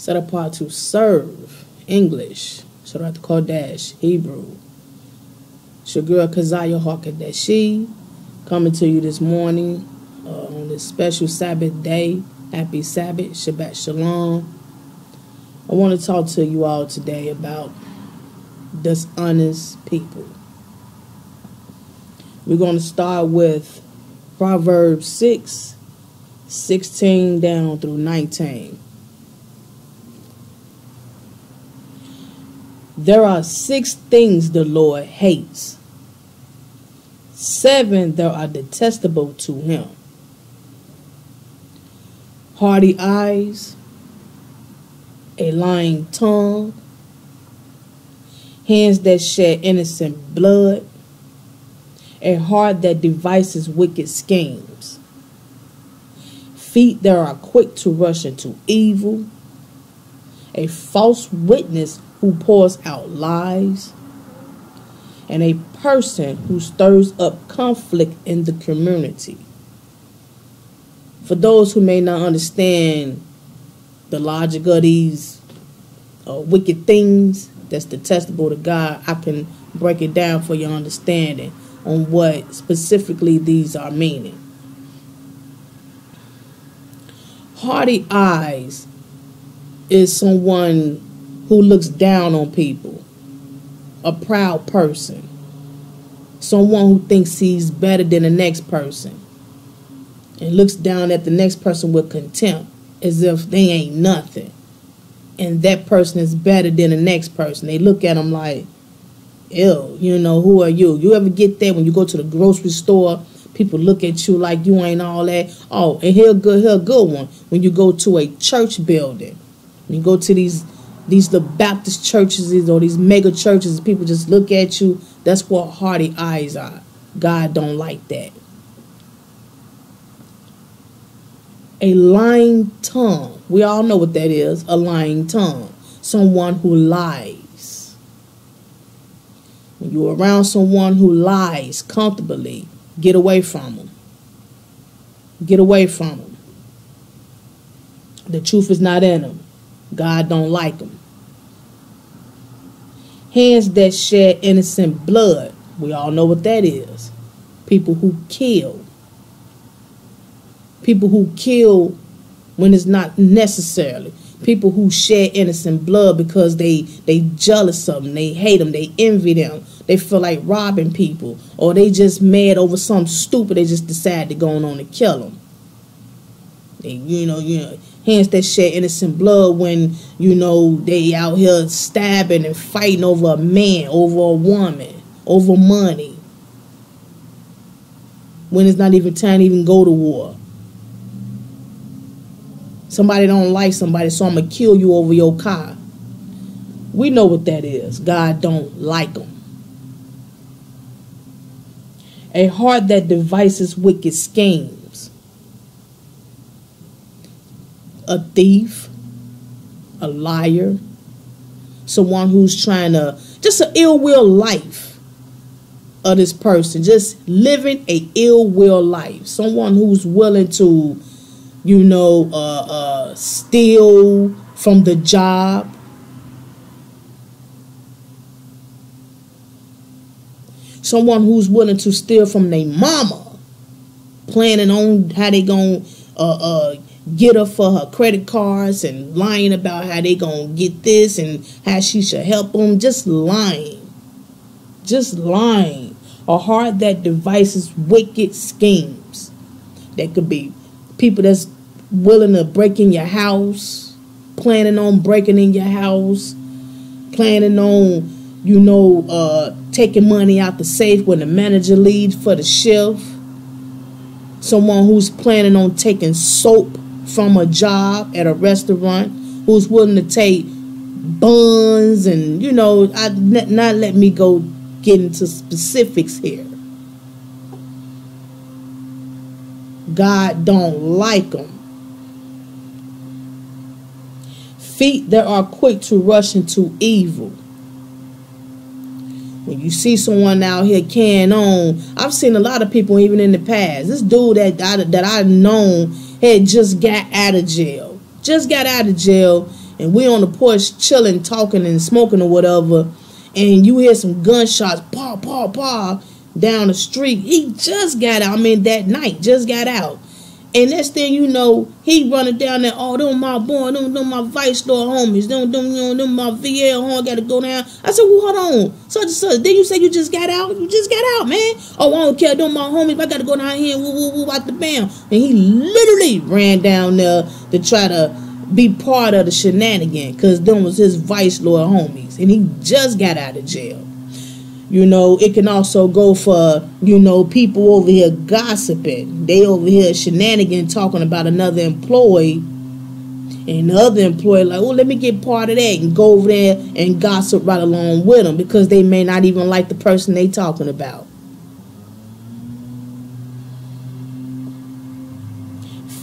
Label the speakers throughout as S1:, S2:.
S1: Set apart to serve. English. Surat Kodesh. Hebrew. It's your girl Keziah Hawkadeshi coming to you this morning on this special Sabbath day. Happy Sabbath. Shabbat Shalom. I want to talk to you all today about dishonest people. We're going to start with Proverbs 6:16 down through 19. There are 6 things the Lord hates. 7 that are detestable to him. Haughty eyes, a lying tongue, hands that shed innocent blood, a heart that devises wicked schemes, feet that are quick to rush into evil, a false witness who pours out lies, and a person who stirs up conflict in the community. For those who may not understand the logic of these wicked things that's detestable to God, I can break it down for your understanding on what specifically these are meaning. Haughty eyes is someone who looks down on people, a proud person, someone who thinks he's better than the next person and looks down at the next person with contempt as if they ain't nothing and that person is better than the next person. They look at them like, ew, who are you? You ever get that when you go to the grocery store, people look at you like you ain't all that? Oh, and here a good one. When you go to a church building, when you go to these little Baptist churches or these mega churches, people just look at you. That's what haughty eyes are. God don't like that. A lying tongue. We all know what that is, a lying tongue. Someone who lies. When you're around someone who lies comfortably, get away from them. Get away from them. The truth is not in them. God don't like them. Hands that shed innocent blood. We all know what that is. People who kill. People who kill when it's not necessarily. People who shed innocent blood because they jealous of them. They hate them. They envy them. They feel like robbing people. Or they just mad over something stupid. They just decide to go on and kill them. They, hands that shed innocent blood when, they out here stabbing and fighting over a man, over a woman, over money. When it's not even time to even go to war. Somebody don't like somebody, so I'm going to kill you over your car. We know what that is. God don't like them. A heart that devises wicked schemes. A thief. A liar. Someone who's trying to, just an ill will life of this person. Just living a ill will life. Someone who's willing to steal from the job. Someone who's willing to steal from their mama, planning on how they gonna get her for her credit cards and lying about how they gonna get this and how she should help them. Just lying. Just lying. A heart that devises wicked schemes. That could be people that's willing to break in your house, planning on breaking in your house, planning on, taking money out the safe when the manager leaves for the shift. Someone who's planning on taking soap from a job at a restaurant, who's willing to take buns and, not let me go get into specifics here. God don't like them. Feet that are quick to rush into evil. When you see someone out here carrying on, I've seen a lot of people even in the past. This dude that I've known had just got out of jail. and we on the porch chilling, talking and smoking or whatever, and you hear some gunshots, paw, paw, paw, down the street. He just got out. I mean, that night, just got out. And next thing you know, he running down there, oh, them my boy, them my Vice Lord homies, them my VL home, got to go down. I said, well, hold on, such and such. Then you say you just got out? You just got out, man. Oh, I don't care, them my homies, I got to go down here and woo, out the bam. And he literally ran down there to try to be part of the shenanigan, because them was his Vice Lord homies. And he just got out of jail. You know, it can also go for, you know, people over here gossiping. They over here shenanigan talking about another employee. And the other employee like, well, let me get part of that, and go over there and gossip right along with them, because they may not even like the person they talking about.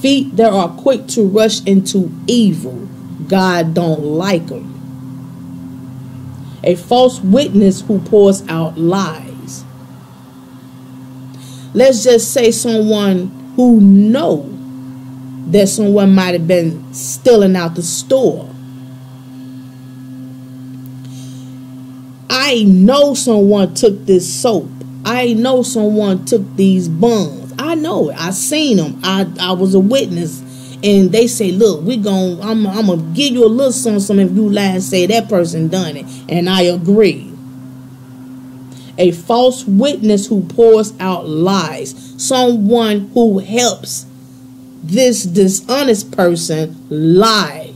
S1: Feet that are quick to rush into evil, God don't like them. A false witness who pours out lies. Let's just say someone who know that someone might have been stealing out the store. I know someone took this soap. I know someone took these buns. I know it. I seen them. I was a witness. And they say, look, I'm gonna give you a little something if you lie and say that person done it. And I agree. A false witness who pours out lies. Someone who helps this dishonest person lie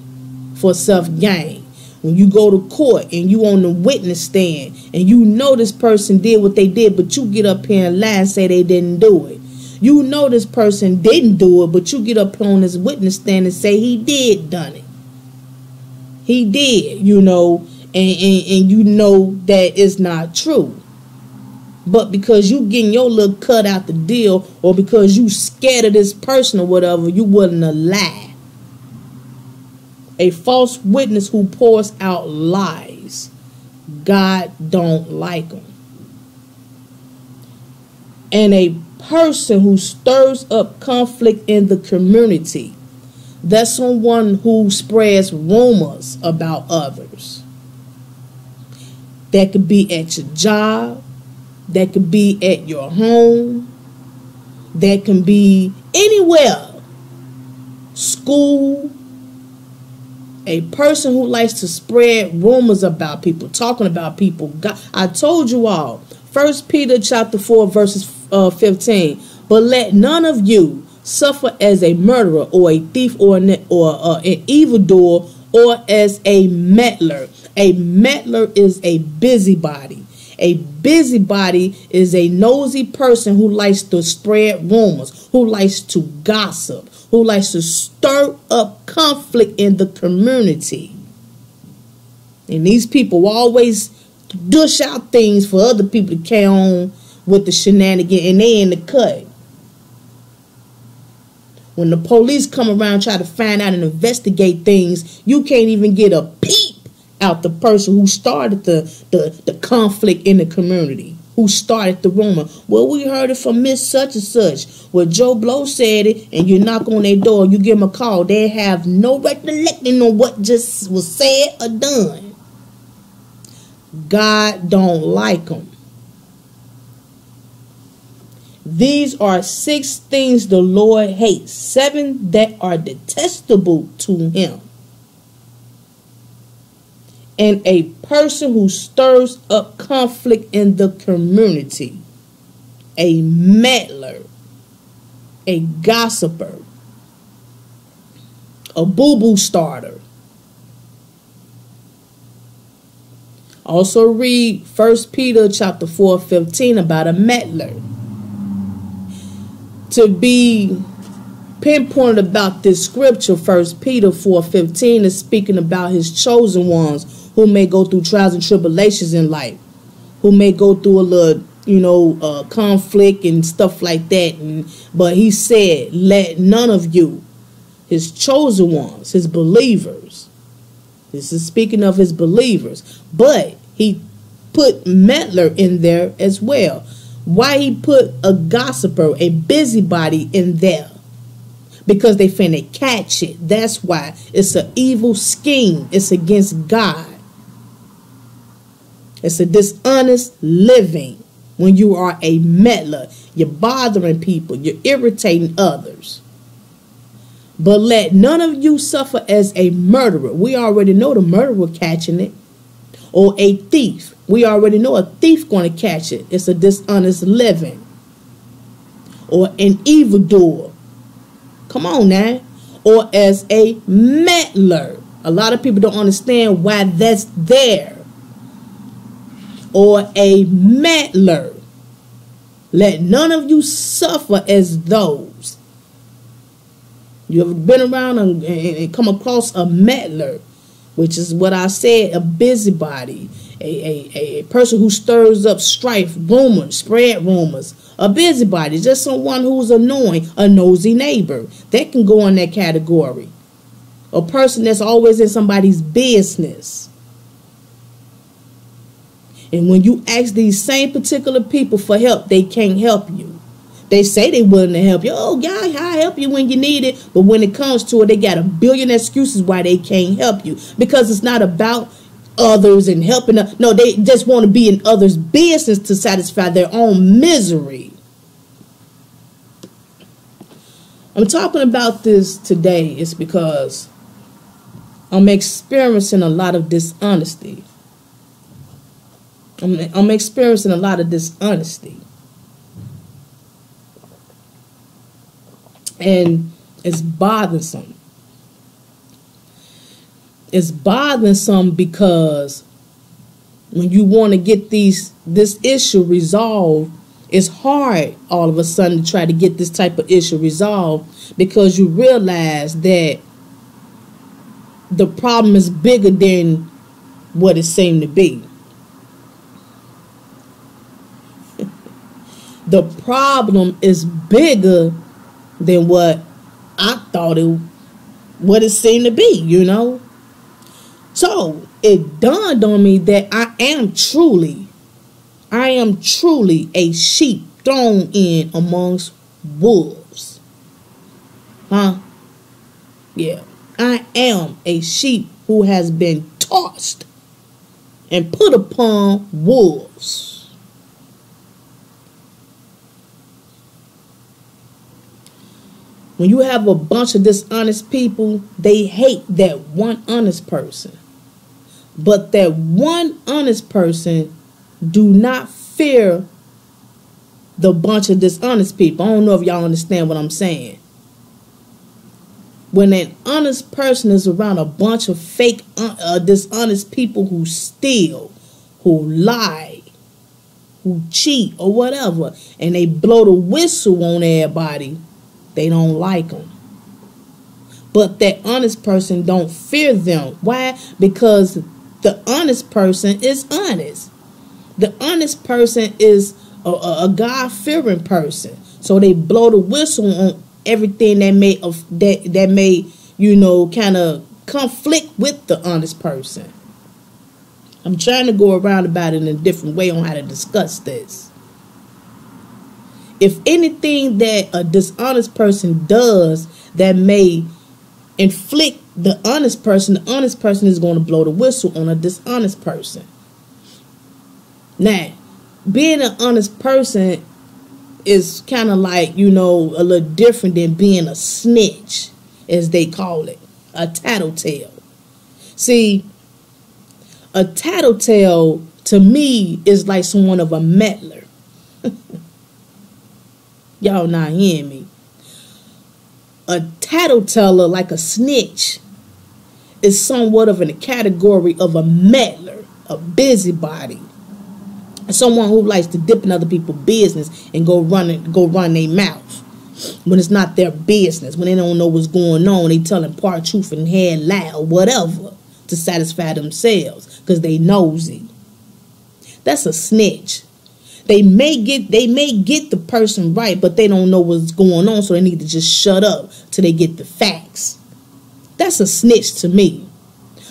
S1: for self-gain. When you go to court and you on the witness stand and you know this person did what they did, but you get up here and lie and say they didn't do it. You know this person didn't do it, but you get up on this witness stand and say he did done it. He did, you know, and you know that it's not true. But because you getting your little cut out the deal, or because you scared of this person or whatever, you wouldn't lie. A false witness who pours out lies, God don't like them. And a person who stirs up conflict in the community. That's someone who spreads rumors about others. That could be at your job. That could be at your home. That can be anywhere. School. A person who likes to spread rumors about people, talking about people. God, I told you all. 1 Peter chapter 4 verses 15. But let none of you suffer as a murderer or a thief or an evildoer or as a meddler. A meddler is a busybody. A busybody is a nosy person who likes to spread rumors, who likes to gossip, who likes to stir up conflict in the community. And these people always dish out things for other people to carry on with the shenanigan, and they in the cut. When the police come around and try to find out and investigate things, you can't even get a peep out the person who started the conflict in the community, who started the rumor. Well, we heard it from Miss such and such. Well, Joe Blow said it, and you knock on their door, you give them a call. They have no recollection on what just was said or done. God don't like them. These are 6 things the Lord hates, 7 that are detestable to him. And a person who stirs up conflict in the community, a meddler, a gossiper, a boo-boo starter. Also read 1 Peter chapter 4:15 about a meddler. To be pinpointed about this scripture, 1 Peter 4:15 is speaking about his chosen ones who may go through trials and tribulations in life, who may go through a little, conflict and stuff like that. But he said, let none of you, his chosen ones, his believers. This is speaking of his believers. But he put meddler in there as well. Why he put a gossiper, a busybody in there? because they finna catch it. That's why. It's an evil scheme. It's against God. It's a dishonest living when you are a meddler. You're bothering people. You're irritating others. But let none of you suffer as a murderer. We already know the murderer catching it. Or a thief. We already know a thief going to catch it. It's a dishonest living. Or an evildoer. Come on now. Or as a meddler. A lot of people don't understand why that's there. Or a meddler. Let none of you suffer as those. You ever been around and come across a meddler, which is what I said, a busybody, a person who stirs up strife, rumors, spread rumors, a busybody, just someone who's annoying, a nosy neighbor. That can go in that category. A person that's always in somebody's business. And when you ask these same particular people for help, they can't help you. They say they willing to help you. Oh, God, I help you when you need it. But when it comes to it, they got a billion excuses why they can't help you. Because it's not about others and helping them. No, they just want to be in others' business to satisfy their own misery. I'm talking about this today is because I'm experiencing a lot of dishonesty. I'm experiencing a lot of dishonesty. And it's bothersome. It's bothersome because when you want to get this issue resolved, it's hard all of a sudden to try to get this type of issue resolved because you realize that the problem is bigger than what it seemed to be. The problem is bigger than what I thought what it seemed to be, you know. So it dawned on me that I am truly a sheep thrown in amongst wolves. Huh? Yeah. I am a sheep who has been tossed and put upon wolves. When you have a bunch of dishonest people, they hate that one honest person. But that one honest person do not fear the bunch of dishonest people. I don't know if y'all understand what I'm saying. When an honest person is around a bunch of fake, dishonest people who steal, who lie, who cheat or whatever, and they blow the whistle on everybody, they don't like them. But that honest person don't fear them. Why? Because the honest person is honest. The honest person is a God-fearing person. So they blow the whistle on everything that may you know, kind of conflict with the honest person. I'm trying to go around about it in a different way on how to discuss this. If anything that a dishonest person does that may inflict the honest person is going to blow the whistle on a dishonest person. Now, being an honest person is kind of like, you know, a little different than being a snitch, as they call it, a tattletale. See, a tattletale to me is like someone of a meddler. Y'all not hearing me. A tattleteller, like a snitch, is somewhat of in a category of a meddler, a busybody, someone who likes to dip in other people's business and go run their mouth when it's not their business. When they don't know what's going on, they telling part truth and head lie or whatever to satisfy themselves because they nosy. That's a snitch. They may get the person right, but they don't know what's going on, so they need to just shut up till they get the facts. That's a snitch to me.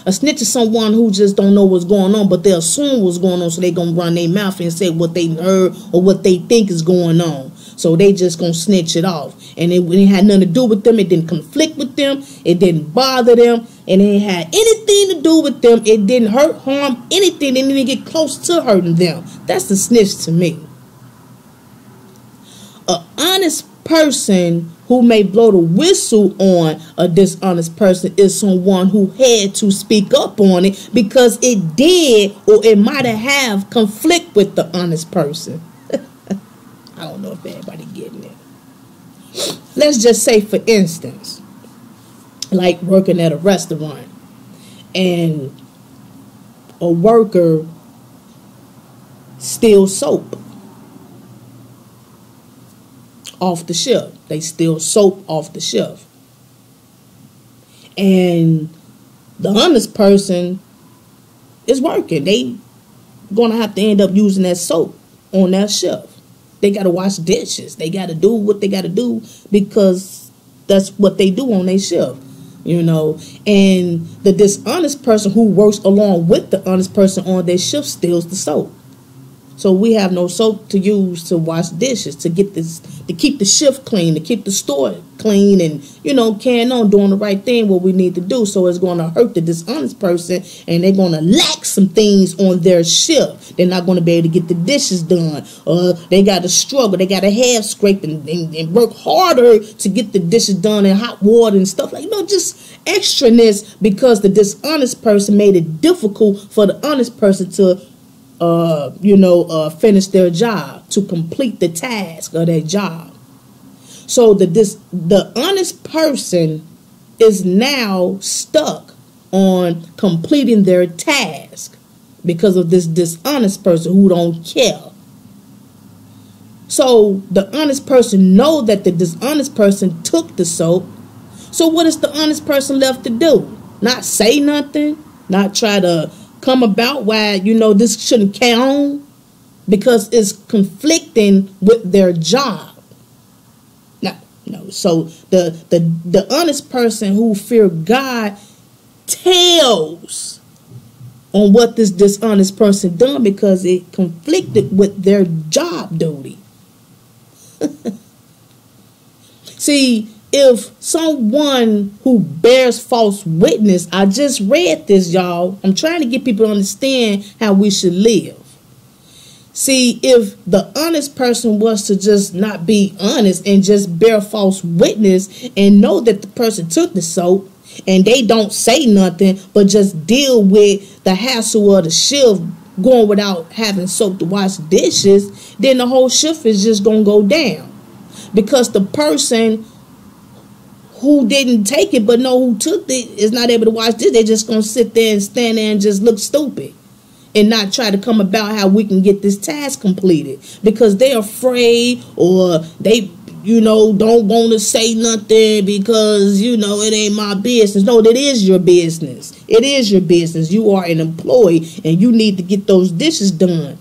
S1: A snitch is someone who just don't know what's going on, but they assume what's going on, so they gonna run their mouth and say what they heard or what they think is going on. so they just gonna snitch it off. And it had nothing to do with them. It didn't conflict with them. It didn't bother them. And it had anything to do with them. It didn't hurt, harm, anything. They didn't even get close to hurting them. That's the snitch to me. An honest person who may blow the whistle on a dishonest person is someone who had to speak up on it because it did, or it might have conflict with the honest person. I don't know if everybody getting it. Let's just say, for instance, like working at a restaurant, and a worker steals soap off the shelf. They steal soap off the shelf. And the honest person is working. They gonna have to end up using that soap on that shelf. They gotta wash dishes. They gotta do what they gotta do because that's what they do on their shelf. You know, and the dishonest person who works along with the honest person on their shift steals the soap. So we have no soap to use to wash dishes, to get this, to keep the shift clean, to keep the store clean, and, you know, carrying on doing the right thing, what we need to do. So it's going to hurt the dishonest person, and they're going to lack some things on their shift. They're not going to be able to get the dishes done. They got to struggle. They got to have scrape and work harder to get the dishes done in hot water and stuff like, you know, just extraness, because the dishonest person made it difficult for the honest person to finish their job, to complete the task of their job. So the honest person is now stuck on completing their task because of this dishonest person who don't care. So the honest person know that the dishonest person took the soap. So what is the honest person left to do? Not say nothing, not try to come about why, you know, this shouldn't carry on, because it's conflicting with their job. No. So the honest person who fear God tells on what this dishonest person done because it conflicted with their job duty. See, if someone who bears false witness, I just read this, y'all. I'm trying to get people to understand how we should live. See, if the honest person was to just not be honest and just bear false witness and know that the person took the soap and they don't say nothing but just deal with the hassle of the shift going without having soap to wash dishes, then the whole shift is just going to go down. Because the person who didn't take it but know who took it is not able to watch this. They're just going to sit there and stand there and just look stupid and not try to come about how we can get this task completed because they're afraid, or they, you know, don't want to say nothing because, you know, it ain't my business. No, that is your business. It is your business. You are an employee and you need to get those dishes done.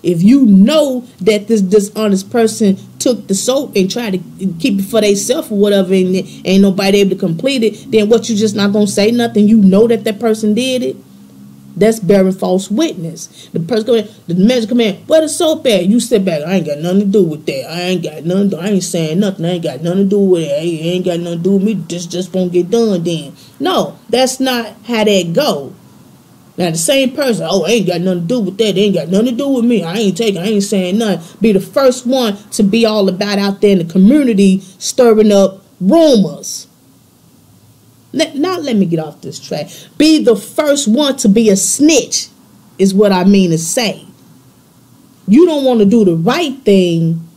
S1: If you know that this dishonest person took the soap and tried to keep it for themselves or whatever, and ain't nobody able to complete it, then what, you just not going to say nothing? You know that that person did it? That's bearing false witness. The person come in, the manager come in, where the soap at? You sit back, I ain't got nothing to do with that. I ain't saying nothing. I ain't got nothing to do with it. I ain't got nothing to do with me. This just won't get done then. No, that's not how that go. Now, the same person, I ain't got nothing to do with that. They ain't got nothing to do with me. I ain't saying nothing. Be the first one to be all about out there in the community stirring up rumors. Now, let me get off this track. Be the first one to be a snitch is what I mean to say. You don't want to do the right thing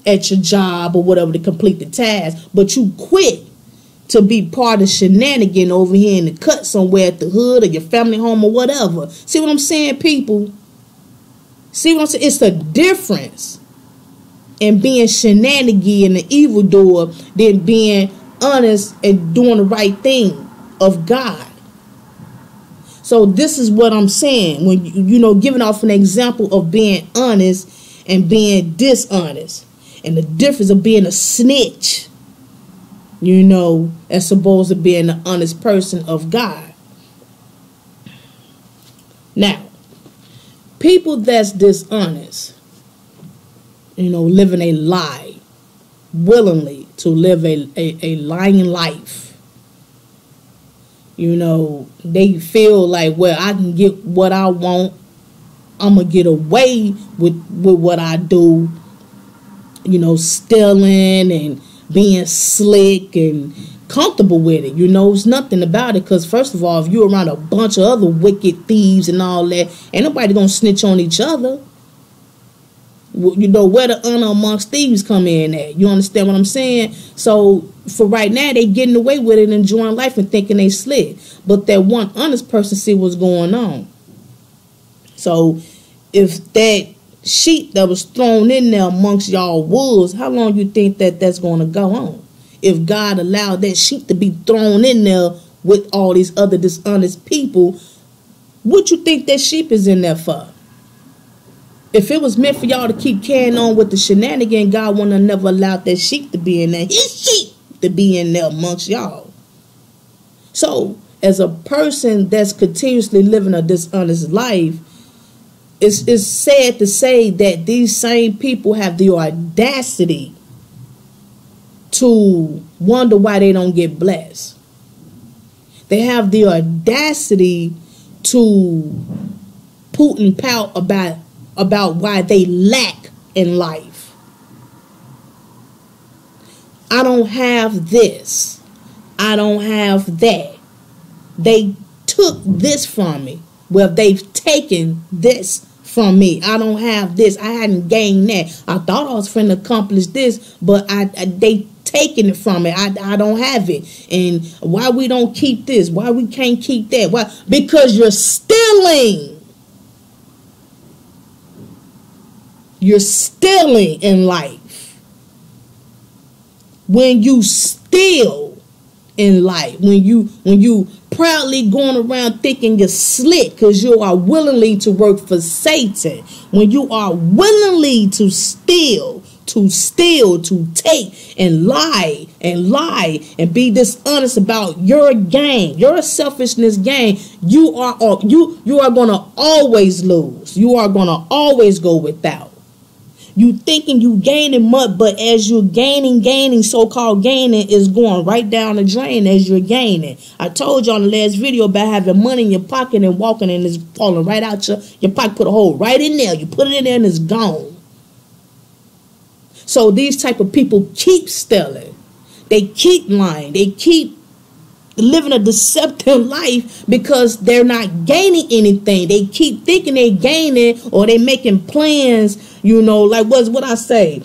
S1: at your job or whatever to complete the task, but you quit to be part of shenanigan over here in the cut somewhere at the hood or your family home or whatever. See what I'm saying, people? See what I'm saying? It's a difference in being shenanigan and the evildoer than being honest and doing the right thing of God. So this is what I'm saying. When you know, giving off an example of being honest and being dishonest, and the difference of being a snitch, you know, as opposed to being an honest person of God. Now, people that's dishonest, living a lie, willingly to live a lying life. They feel like, well, I can get what I want. I'm going to get away with what I do, stealing and being slick and comfortable with it. It's nothing about it, because first of all, if you're around a bunch of other wicked thieves and all that, ain't nobody going to snitch on each other. Where the honor amongst thieves come in at. You understand what I'm saying? So for right now, they getting away with it, enjoying life and thinking they slick. But that one honest person see what's going on. So if that sheep that was thrown in there amongst y'all wolves, how long you think that's going to go on? If God allowed that sheep to be thrown in there with all these other dishonest people, what you think that sheep is in there for? If it was meant for y'all to keep carrying on with the shenanigans, God wouldn't have never allowed that sheep to be in there. His sheep to be in there amongst y'all. So, as a person that's continuously living a dishonest life, it's sad to say that these same people have the audacity to wonder why they don't get blessed. They have the audacity to pout and pout about why they lack in life. I don't have this. I don't have that. They took this from me. Well, they've taken this from me. I don't have this. I hadn't gained that. I thought I was trying to accomplish this, but they taking it from me. I don't have it. And why we don't keep this? Why we can't keep that? Why? Because you're stealing. You're stealing in life. When you steal in life, when you proudly going around thinking you're slick because you are willingly to work for Satan, when you are willingly to steal, to take and lie and be dishonest about your gain, your selfishness gain, you are going to always lose. You are going to always go without. You thinking you gaining much, but as you're gaining, so-called gaining is going right down the drain as you're gaining. I told you on the last video about having money in your pocket and walking and it's falling right out your pocket, put a hole right in there. You put it in there and it's gone. So these type of people keep stealing. They keep lying. They keep living a deceptive life because they're not gaining anything. They keep thinking they're gaining, or they making plans, like what I say,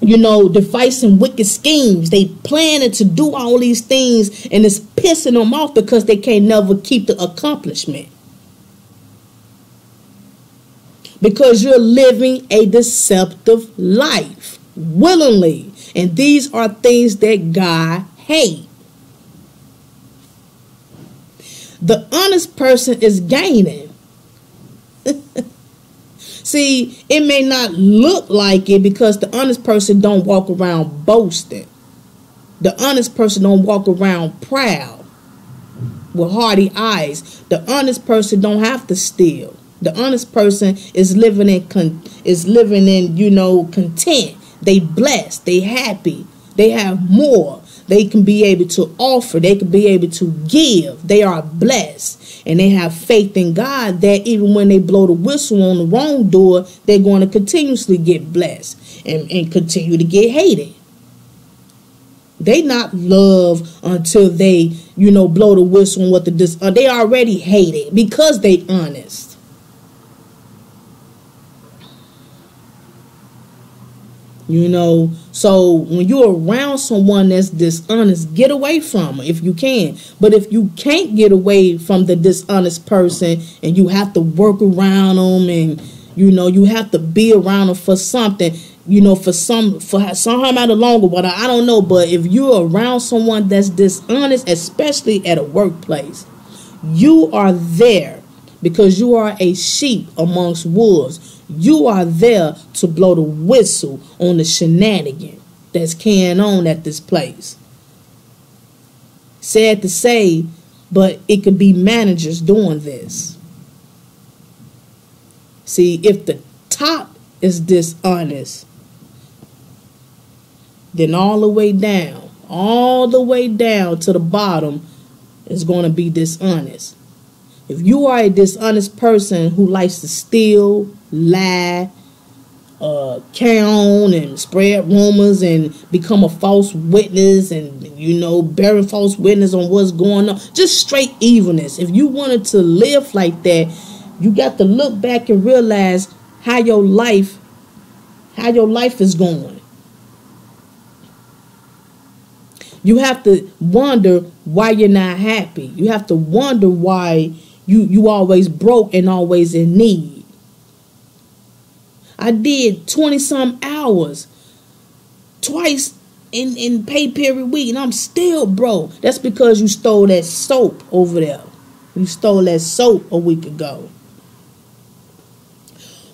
S1: devising wicked schemes. They planning to do all these things, and it's pissing them off because they can't never keep the accomplishment. Because you're living a deceptive life willingly. And these are things that God hates. The honest person is gaining. See, it may not look like it because the honest person don't walk around boasting. The honest person don't walk around proud with hardy eyes. The honest person don't have to steal. The honest person is living in content. They blessed. They happy. They have more. They can be able to offer. They can be able to give. They are blessed. And they have faith in God that even when they blow the whistle on the wrong door, they're going to continuously get blessed and continue to get hated. They not love until they, blow the whistle on what they already hated because they honest. So when you're around someone that's dishonest, get away from them if you can. But if you can't get away from the dishonest person and you have to work around them and, you have to be around them for something, for somehow out of longer, but I don't know. But if you're around someone that's dishonest, especially at a workplace, you are there because you are a sheep amongst wolves. You are there to blow the whistle on the shenanigan that's carrying on at this place. Sad to say, but it could be managers doing this. See, if the top is dishonest. Then all the way down to the bottom is going to be dishonest. If you are a dishonest person who likes to steal, lie, carry on and spread rumors and become a false witness and, bearing false witness on what's going on, just straight evilness. If you wanted to live like that, you got to look back and realize how your life is going. You have to wonder why you're not happy. You have to wonder why you always broke and always in need. I did 20-some hours twice in pay period week, and I'm still broke. That's because you stole that soap over there. You stole that soap a week ago.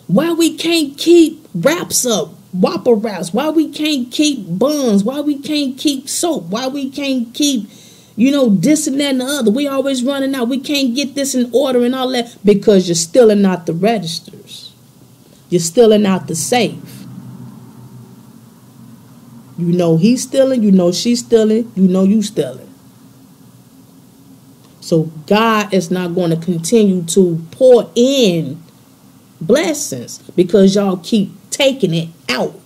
S1: Why we can't keep wraps up? Whopper wraps, why we can't keep buns, why we can't keep soap, why we can't keep, this and that and the other. We always running out. We can't get this in order and all that because you're stealing out the registers. You're stealing out the safe. He's stealing, she's stealing, you stealing. So God is not going to continue to pour in blessings because y'all keep taking it out.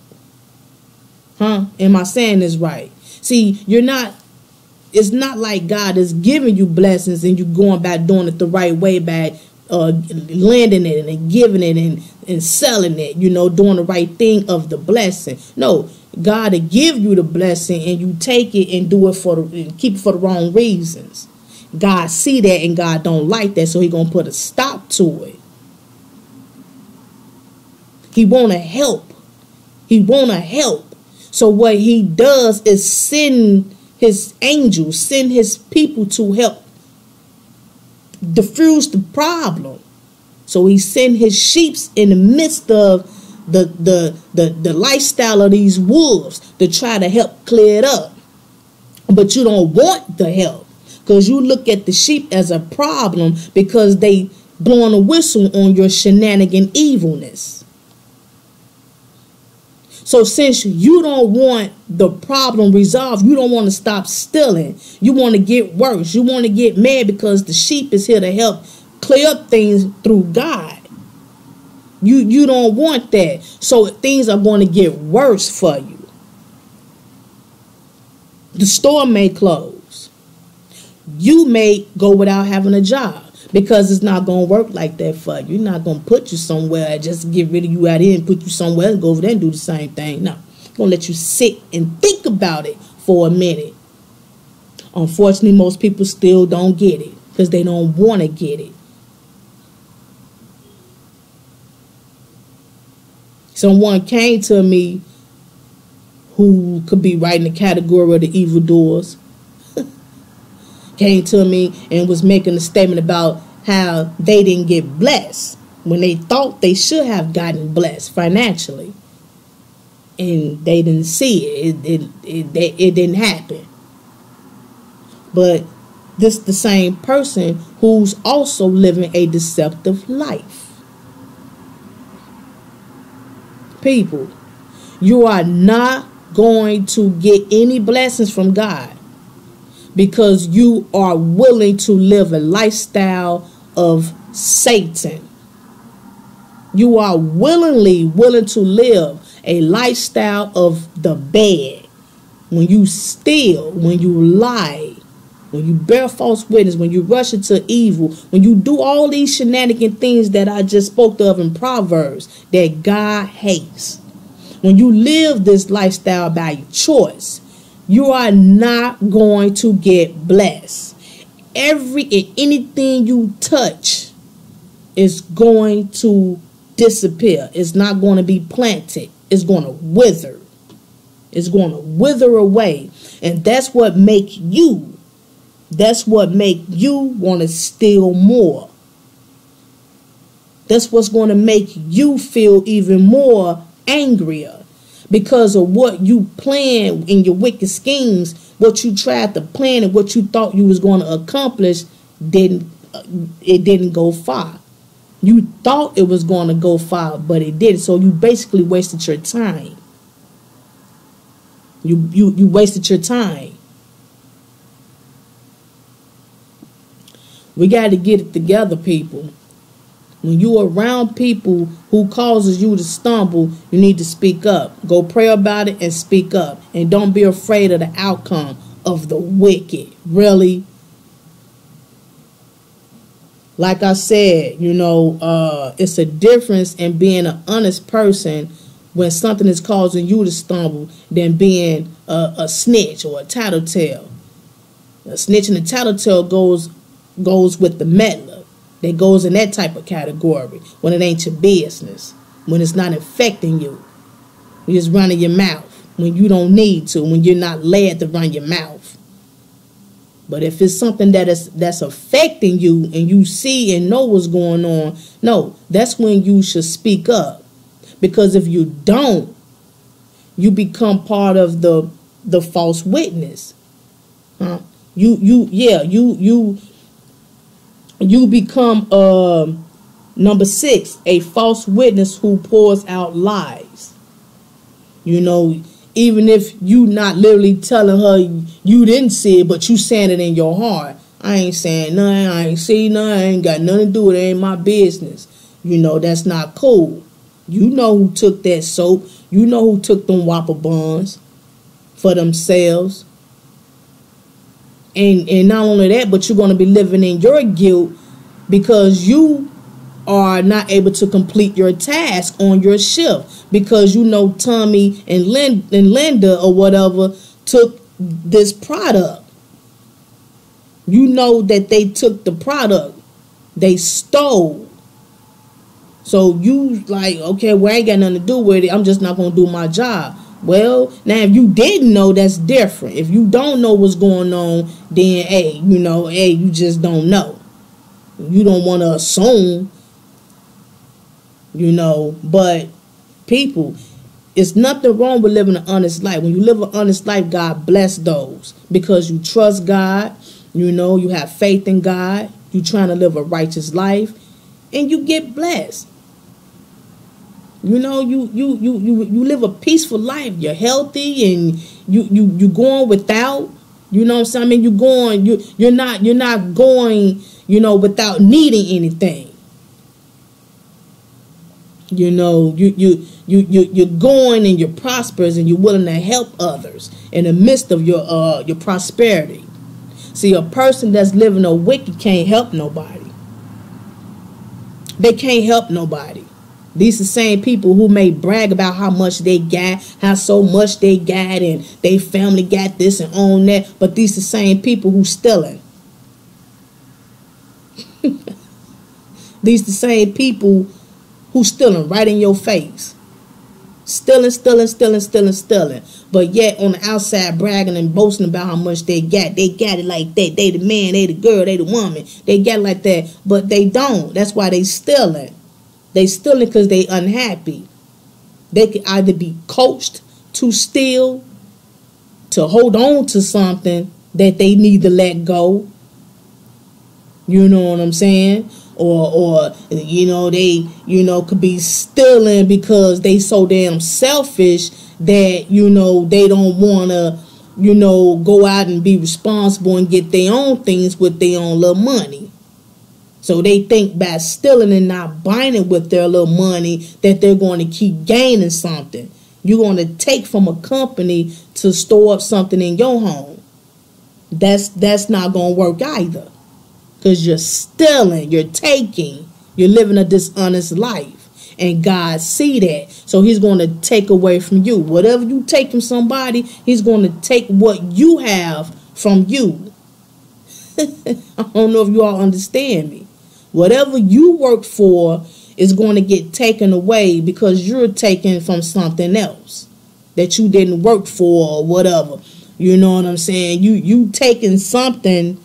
S1: Am I saying this right? See, it's not like God is giving you blessings and you going back doing it the right way by lending it and giving it and selling it, doing the right thing of the blessing. No, God will give you the blessing and you take it and do it and keep it for the wrong reasons. God see that and God don't like that, so He gonna put a stop to it. He want to help. So what He does is send His angels, send His people to help diffuse the problem. So He send His sheep in the midst of the lifestyle of these wolves to try to help clear it up. But you don't want the help because you look at the sheep as a problem because they blowing a whistle on your shenanigan evilness. So since you don't want the problem resolved, you don't want to stop stealing. You want to get worse. You want to get mad because the sheep is here to help clear up things through God. You don't want that. So things are going to get worse for you. The store may close. You may go without having a job. Because it's not going to work like that for you. You're not going to put you somewhere and just get rid of you out here and put you somewhere and go over there and do the same thing. No. I'm going to let you sit and think about it for a minute. Unfortunately, most people still don't get it because they don't want to get it. Someone came to me who could be right in the category of the evildoers. Came to me and was making a statement about how they didn't get blessed when they thought they should have gotten blessed financially. And they didn't see it. It didn't happen. But this is the same person who's also living a deceptive life. People, you are not going to get any blessings from God because you are willing to live a lifestyle of Satan. You are willing to live a lifestyle of the bad. When you steal, when you lie, when you bear false witness, when you rush into evil, when you do all these shenanigan things that I just spoke of in Proverbs that God hates. When you live this lifestyle by choice, you are not going to get blessed. Anything you touch is going to disappear. It's not going to be planted. It's going to wither. It's going to wither away. And that's what make you want to steal more. That's what's going to make you feel even more angrier. Because of what you plan in your wicked schemes, what you tried to plan and what you thought you was going to accomplish, it didn't go far. You thought it was going to go far, but it didn't. So you basically wasted your time. You wasted your time. We got to get it together, people. When you're around people who causes you to stumble, you need to speak up. Go pray about it and speak up. And don't be afraid of the outcome of the wicked. Really? Like I said, it's a difference in being an honest person when something is causing you to stumble than being a snitch or a tattletale. A snitch and a tattletale goes with the meddler. That goes in that type of category when it ain't your business, when it's not affecting you. You're just running your mouth when you don't need to, when you're not led to run your mouth. But if it's something that's affecting you and you see and know what's going on, no, that's when you should speak up. Because if you don't, you become part of the false witness. Huh? You become number 6, a false witness who pours out lies. Even if you not literally telling her you didn't see it, but you saying it in your heart. I ain't saying nothing. I ain't see nothing. I ain't got nothing to do with it. It ain't my business. That's not cool. You know who took that soap. You know who took them Whopper buns for themselves. And not only that, but you're going to be living in your guilt because you are not able to complete your task on your shift because Tommy and Linda or whatever took this product. You know that they took the product. They stole. So you like, okay, well, I ain't got nothing to do with it. I'm just not going to do my job. Well, now if you didn't know, that's different. If you don't know what's going on, then you just don't know. You don't want to assume, but people, it's nothing wrong with living an honest life. When you live an honest life, God bless those because you trust God, you have faith in God, you trying to live a righteous life, and you get blessed. You live a peaceful life. You're healthy and you going without, what I'm saying? I mean, you're not going, without needing anything. You're going and you're prosperous and you're willing to help others in the midst of your prosperity. See, a person that's living a wicked can't help nobody. They can't help nobody. These are the same people who may brag about how much they got, how so much they got, and they family got this and own that. But these are the same people who stealing. These are the same people who stealing right in your face. Stealing. But yet on the outside bragging and boasting about how much they got. They got it like that. They the man, they the girl, they the woman. They got it like that. But they don't. That's why they stealing. They stealing because they unhappy. They could either be coached to steal, to hold on to something that they need to let go. You know what I'm saying? Or they, could be stealing because they so damn selfish that, they don't want to, go out and be responsible and get their own things with their own little money. So they think by stealing and not binding with their little money that they're going to keep gaining something. You're going to take from a company to store up something in your home. That's not going to work either. Because you're stealing, you're taking, you're living a dishonest life. And God see that. So he's going to take away from you. Whatever you take from somebody, he's going to take what you have from you. I don't know if you all understand me. Whatever you work for is going to get taken away because you're taking from something else that you didn't work for or whatever. You know what I'm saying? You taking something,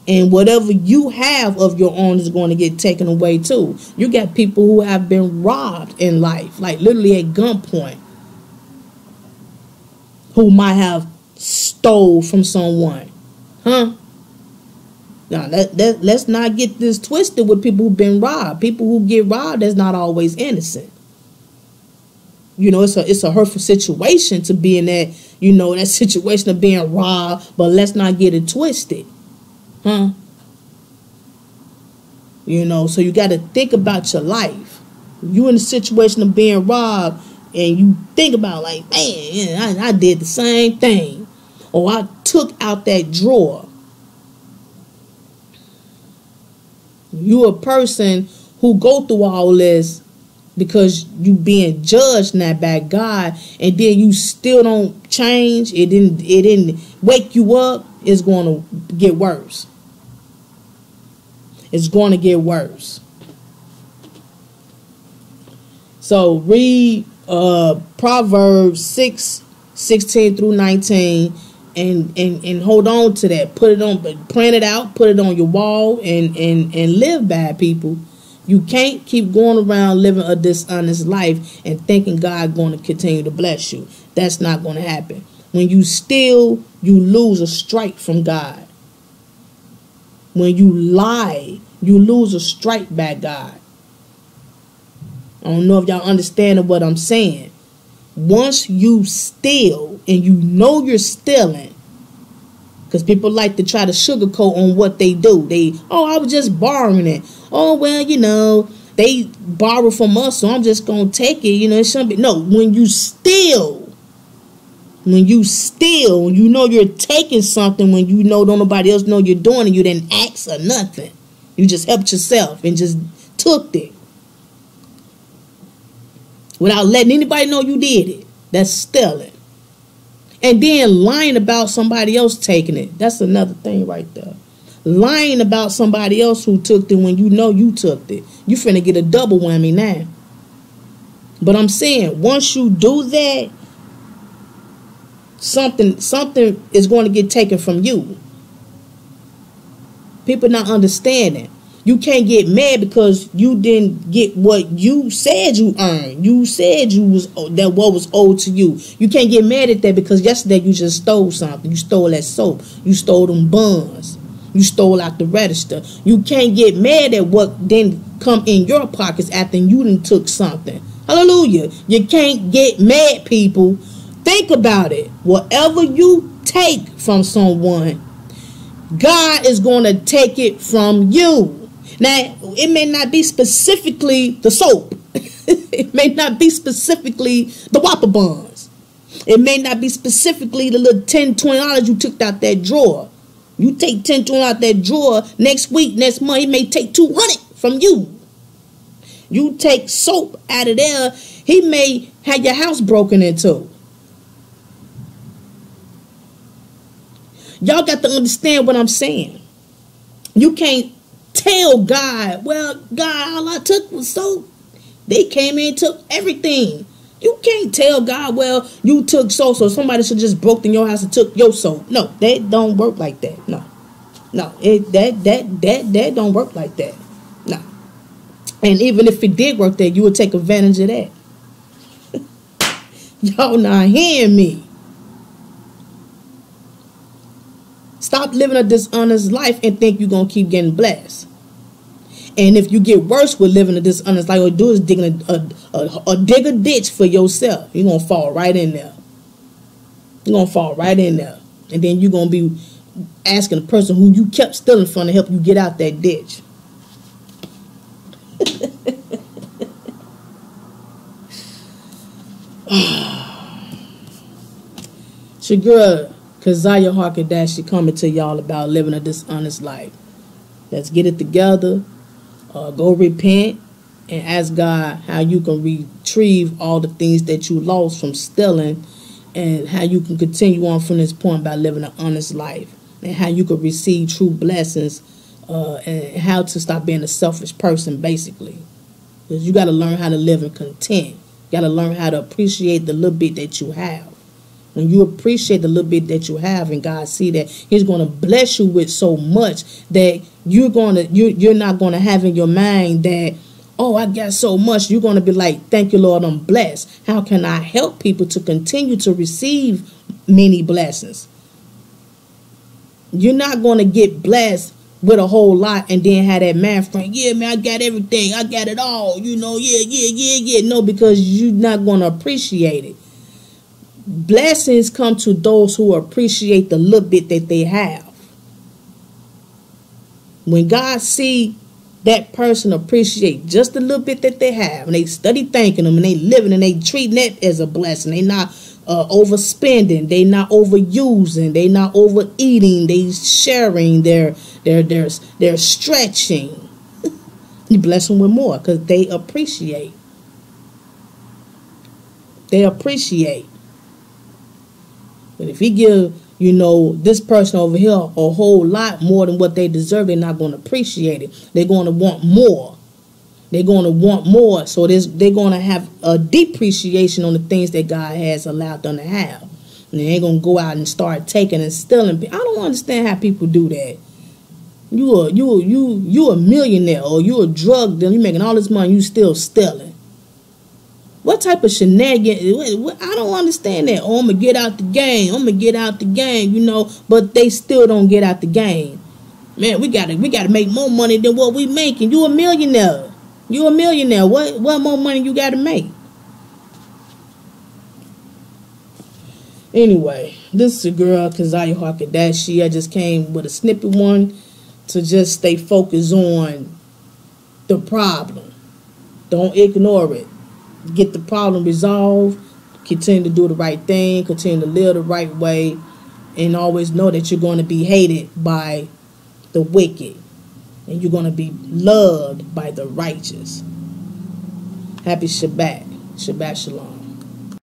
S1: and whatever you have of your own is going to get taken away too. You got people who have been robbed in life, like literally at gunpoint, who might have stole from someone. Huh? Now, let's not get this twisted with people who've been robbed. People who get robbed, that's not always innocent. You know, it's a hurtful situation to be in that, you know, that situation of being robbed, but let's not get it twisted. Huh? You know, so you got to think about your life. You in a situation of being robbed, and you think about like, man, I did the same thing. Or I took out that drawer. You a person who go through all this because you being judged now by God, and then you still don't change. It didn't wake you up. It's going to get worse. It's going to get worse. So read Proverbs 6:16 through 19. And hold on to that. Put it on, print it out, put it on your wall, and live by it, people. You can't keep going around living a dishonest life and thinking God going to continue to bless you. That's not going to happen. When you steal, you lose a strike from God. When you lie, you lose a strike by God. I don't know if y'all understand what I'm saying. Once you steal and you know you're stealing, because people like to try to sugarcoat on what they do. I was just borrowing it. Oh, well, you know, they borrow from us, so I'm just going to take it. You know, it shouldn't be. No, when you steal, you know you're taking something when you know don't nobody else know you're doing it. You didn't ask or nothing. You just helped yourself and just took it. Without letting anybody know you did it. That's stealing. And then lying about somebody else taking it. That's another thing right there. Lying about somebody else who took it when you know you took it. You finna get a double whammy now. But I'm saying, once you do that, something is going to get taken from you. People not understanding. You can't get mad because you didn't get what you said you earned. You said that what was owed to you. You can't get mad at that because yesterday you just stole something. You stole that soap. You stole them buns. You stole out the register. You can't get mad at what didn't come in your pockets after you done took something. Hallelujah. You can't get mad, people. Think about it. Whatever you take from someone, God is going to take it from you. Now, it may not be specifically the soap. It may not be specifically the Whopper buns. It may not be specifically the little $10, $20 you took out that drawer. You take $10, $20 out that drawer, next week, next month, he may take $200 from you. You take soap out of there, he may have your house broken into. Y'all got to understand what I'm saying. You can't tell God, well, God, all I took was soap. They came in and took everything. You can't tell God, well, you took soap, so somebody should just broke in your house and took your soap. No, that don't work like that. No, that don't work like that. No. And even if it did work there, you would take advantage of that. Y'all not hearing me. Stop living a dishonest life and think you're going to keep getting blessed. And if you get worse with living a dishonest life, what you do is dig a ditch for yourself. You're going to fall right in there. You're going to fall right in there. And then you're going to be asking the person who you kept stealing from to help you get out that ditch. It's your girl, Keziah Harkadashi, coming to y'all about living a dishonest life. Let's get it together. Go repent and ask God how you can retrieve all the things that you lost from stealing, and how you can continue on from this point by living an honest life, and how you can receive true blessings, and how to stop being a selfish person, basically. Because you got to learn how to live in content. You got to learn how to appreciate the little bit that you have. When you appreciate the little bit that you have, and God see that, He's going to bless you with so much that you're not going to have in your mind that, oh, I got so much. You're going to be like, thank you, Lord, I'm blessed. How can I help people to continue to receive many blessings? You're not going to get blessed with a whole lot, and then had that man friend, yeah, man, I got everything, I got it all, you know, yeah. No, because you're not going to appreciate it. Blessings come to those who appreciate the little bit that they have. When God see that person appreciate just the little bit that they have, and they study thanking them, and they living, and they treating that as a blessing, they not overspending, they not overusing, they not overeating, they sharing, they're stretching. You bless them with more because they appreciate. They appreciate. But if he give, you know, this person over here a whole lot more than what they deserve, they're not going to appreciate it. They're going to want more. They're going to want more. So they're going to have a depreciation on the things that God has allowed them to have. And they ain't going to go out and start taking and stealing. I don't understand how people do that. You a millionaire, or you a drug dealer. You making all this money, you still stealing. What type of shenanigans? I don't understand that. Oh, I'm going to get out the game. I'm going to get out the game, you know. But they still don't get out the game. Man, we gotta make more money than what we making. You a millionaire. You a millionaire. What more money you got to make? Anyway, this is a girl, Keziah Harkadashi. I just came with a snippet one to just stay focused on the problem. Don't ignore it. Get the problem resolved. Continue to do the right thing. Continue to live the right way. And always know that you're going to be hated by the wicked. And you're going to be loved by the righteous. Happy Shabbat. Shabbat Shalom.